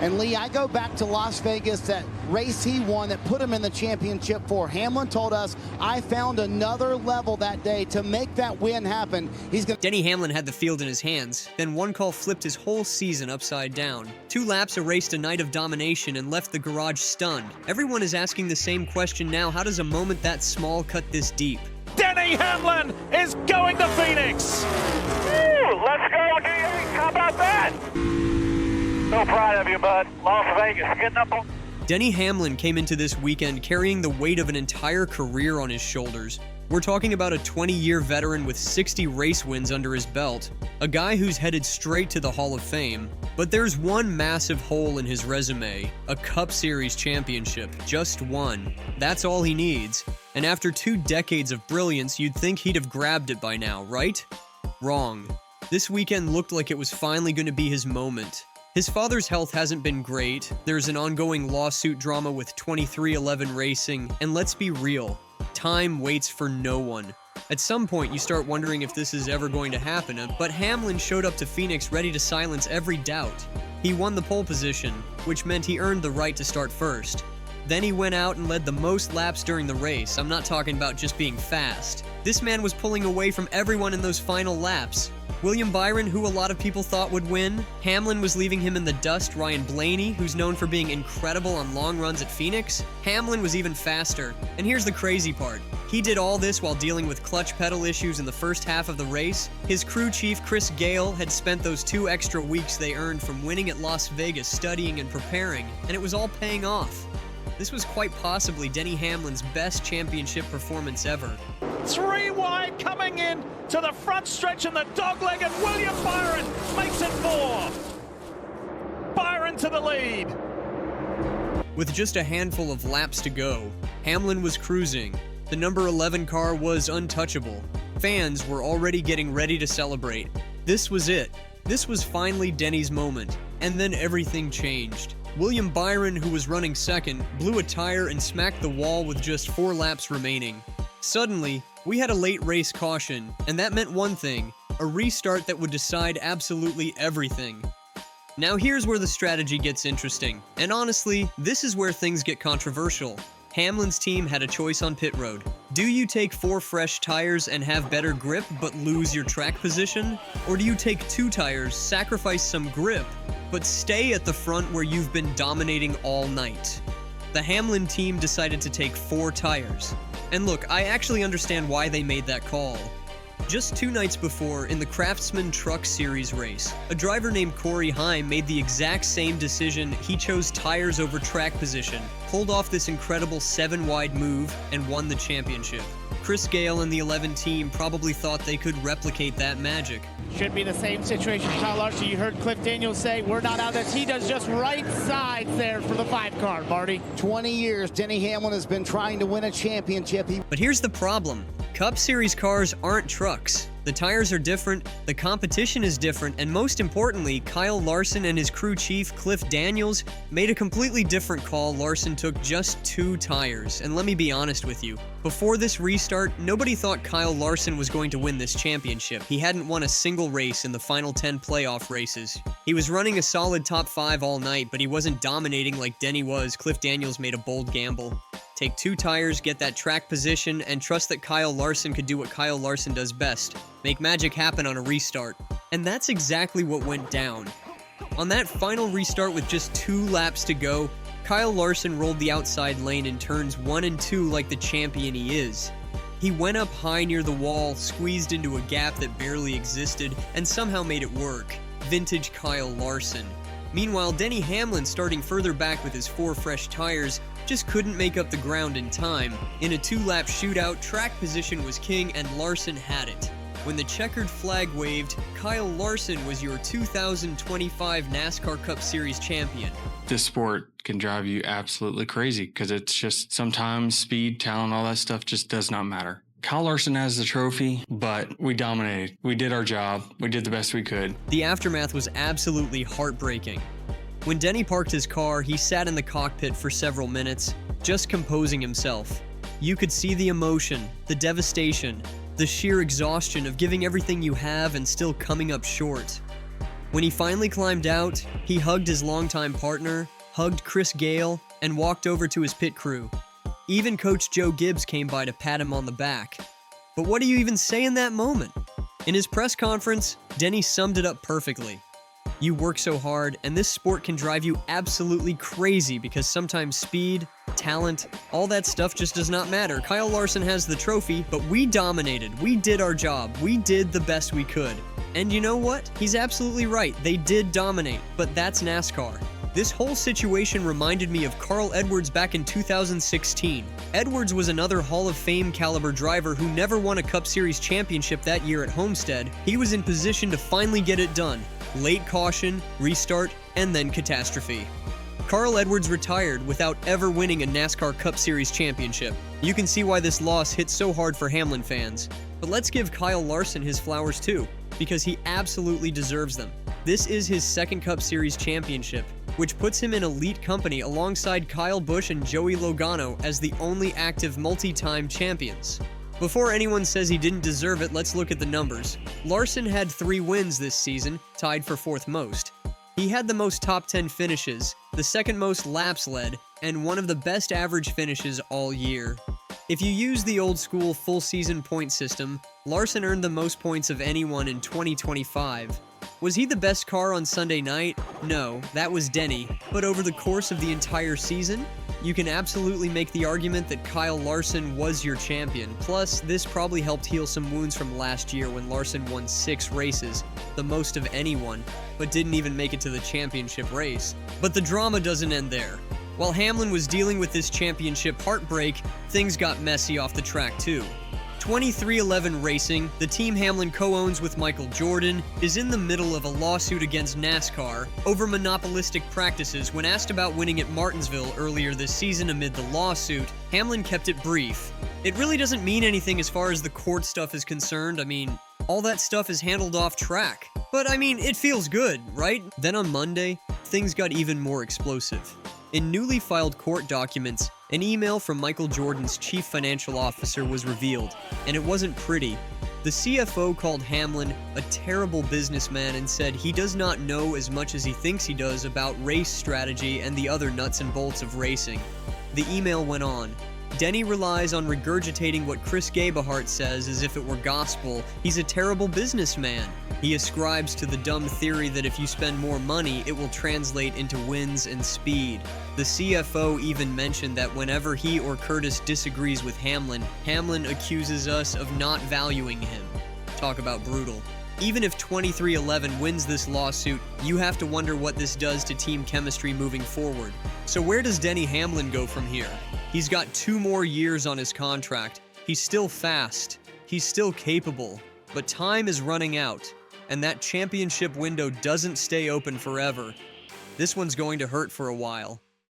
And Lee, I go back to Las Vegas, that race he won that put him in the championship four. Hamlin told us, I found another level that day to make that win happen. Denny Hamlin had the field in his hands, then one call flipped his whole season upside down. 2 laps erased a night of domination and left the garage stunned. Everyone is asking the same question now: how does a moment that small cut this deep? Denny Hamlin is going to Phoenix! Woo, let's go, D8. How about that? So proud of you, bud. Las Vegas, getting up on... Denny Hamlin came into this weekend carrying the weight of an entire career on his shoulders. We're talking about a 20-year veteran with 60 race wins under his belt, a guy who's headed straight to the Hall of Fame. But there's one massive hole in his resume: a Cup Series championship. Just one. That's all he needs. And after 2 decades of brilliance, you'd think he'd have grabbed it by now, right? Wrong. This weekend looked like it was finally going to be his moment. His father's health hasn't been great, there's an ongoing lawsuit drama with 23XI Racing, and let's be real, time waits for no one. At some point, you start wondering if this is ever going to happen, but Hamlin showed up to Phoenix ready to silence every doubt. He won the pole position, which meant he earned the right to start first. Then he went out and led the most laps during the race. I'm not talking about just being fast. This man was pulling away from everyone in those final laps. William Byron, who a lot of people thought would win. Hamlin was leaving him in the dust. Ryan Blaney, who's known for being incredible on long runs at Phoenix. Hamlin was even faster. And here's the crazy part. He did all this while dealing with clutch pedal issues in the first half of the race. His crew chief, Chris Gale, had spent those 2 extra weeks they earned from winning at Las Vegas studying and preparing, and it was all paying off. This was quite possibly Denny Hamlin's best championship performance ever. 3 wide coming in to the front stretch, and the dog-legged William Byron makes it 4. Byron to the lead. With just a handful of laps to go, Hamlin was cruising. The number 11 car was untouchable. Fans were already getting ready to celebrate. This was it. This was finally Denny's moment. And then everything changed. William Byron, who was running second, blew a tire and smacked the wall with just 4 laps remaining. Suddenly, we had a late race caution, and that meant one thing: a restart that would decide absolutely everything. Now here's where the strategy gets interesting, and honestly, this is where things get controversial. Hamlin's team had a choice on pit road. Do you take 4 fresh tires and have better grip but lose your track position? Or do you take 2 tires, sacrifice some grip, but stay at the front where you've been dominating all night? The Hamlin team decided to take 4 tires. And look, I actually understand why they made that call. Just 2 nights before, in the Craftsman Truck Series race, a driver named Corey Heim made the exact same decision. He chose tires over track position, pulled off this incredible 7-wide move, and won the championship. Chris Gale and the 11 team probably thought they could replicate that magic. Should be the same situation. Kyle Larson, you heard Cliff Daniels say, we're not out there. He does just right sides there for the 5 car, Marty. 20 years, Denny Hamlin has been trying to win a championship. But here's the problem. Cup Series cars aren't trucks. The tires are different, the competition is different, and most importantly, Kyle Larson and his crew chief, Cliff Daniels, made a completely different call. Larson took just 2 tires, and let me be honest with you. Before this restart, nobody thought Kyle Larson was going to win this championship. He hadn't won a single race in the final 10 playoff races. He was running a solid top 5 all night, but he wasn't dominating like Denny was. Cliff Daniels made a bold gamble. Take 2 tires, get that track position, and trust that Kyle Larson could do what Kyle Larson does best: make magic happen on a restart. And that's exactly what went down. On that final restart with just 2 laps to go, Kyle Larson rolled the outside lane in turns 1 and 2 like the champion he is. He went up high near the wall, squeezed into a gap that barely existed, and somehow made it work. Vintage Kyle Larson. Meanwhile, Denny Hamlin, starting further back with his 4 fresh tires, just couldn't make up the ground in time. In a 2-lap shootout, track position was king and Larson had it. When the checkered flag waved, Kyle Larson was your 2025 NASCAR Cup Series champion. This sport can drive you absolutely crazy because it's just sometimes speed, talent, all that stuff just does not matter. Kyle Larson has the trophy, but we dominated. We did our job. We did the best we could. The aftermath was absolutely heartbreaking. When Denny parked his car, he sat in the cockpit for several minutes, just composing himself. You could see the emotion, the devastation, the sheer exhaustion of giving everything you have and still coming up short. When he finally climbed out, he hugged his longtime partner, hugged Chris Gale, and walked over to his pit crew. Even Coach Joe Gibbs came by to pat him on the back. But what do you even say in that moment? In his press conference, Denny summed it up perfectly. You work so hard, and this sport can drive you absolutely crazy because sometimes speed, talent, all that stuff just does not matter. Kyle Larson has the trophy, but we dominated. We did our job. We did the best we could. And you know what? He's absolutely right. They did dominate, but that's NASCAR. This whole situation reminded me of Carl Edwards back in 2016. Edwards was another Hall of Fame caliber driver who never won a Cup Series championship that year at Homestead. He was in position to finally get it done. Late caution, restart, and then catastrophe. Carl Edwards retired without ever winning a NASCAR Cup Series championship. You can see why this loss hit so hard for Hamlin fans. But let's give Kyle Larson his flowers too, because he absolutely deserves them. This is his second Cup Series championship, which puts him in elite company alongside Kyle Busch and Joey Logano as the only active multi-time champions. Before anyone says he didn't deserve it, let's look at the numbers. Larson had 3 wins this season, tied for 4th most. He had the most top 10 finishes, the second most laps led, and one of the best average finishes all year. If you use the old school full season point system, Larson earned the most points of anyone in 2025. Was he the best car on Sunday night? No, that was Denny. But over the course of the entire season, you can absolutely make the argument that Kyle Larson was your champion. Plus, this probably helped heal some wounds from last year when Larson won 6 races, the most of anyone, but didn't even make it to the championship race. But the drama doesn't end there. While Hamlin was dealing with this championship heartbreak, things got messy off the track too. 2311 Racing, the team Hamlin co-owns with Michael Jordan, is in the middle of a lawsuit against NASCAR over monopolistic practices. When asked about winning at Martinsville earlier this season amid the lawsuit, Hamlin kept it brief. It really doesn't mean anything as far as the court stuff is concerned. I mean, all that stuff is handled off track. But I mean, it feels good, right? Then on Monday, things got even more explosive. In newly filed court documents, an email from Michael Jordan's chief financial officer was revealed, and it wasn't pretty. The CFO called Hamlin a terrible businessman and said he does not know as much as he thinks he does about race strategy and the other nuts and bolts of racing. The email went on. Denny relies on regurgitating what Chris Gabehart says as if it were gospel. He's a terrible businessman. He ascribes to the dumb theory that if you spend more money, it will translate into wins and speed. The CFO even mentioned that whenever he or Curtis disagrees with Hamlin, Hamlin accuses us of not valuing him. Talk about brutal. Even if 2311 wins this lawsuit, you have to wonder what this does to team chemistry moving forward. So where does Denny Hamlin go from here? He's got 2 more years on his contract. He's still fast. He's still capable. But time is running out, and that championship window doesn't stay open forever. This one's going to hurt for a while.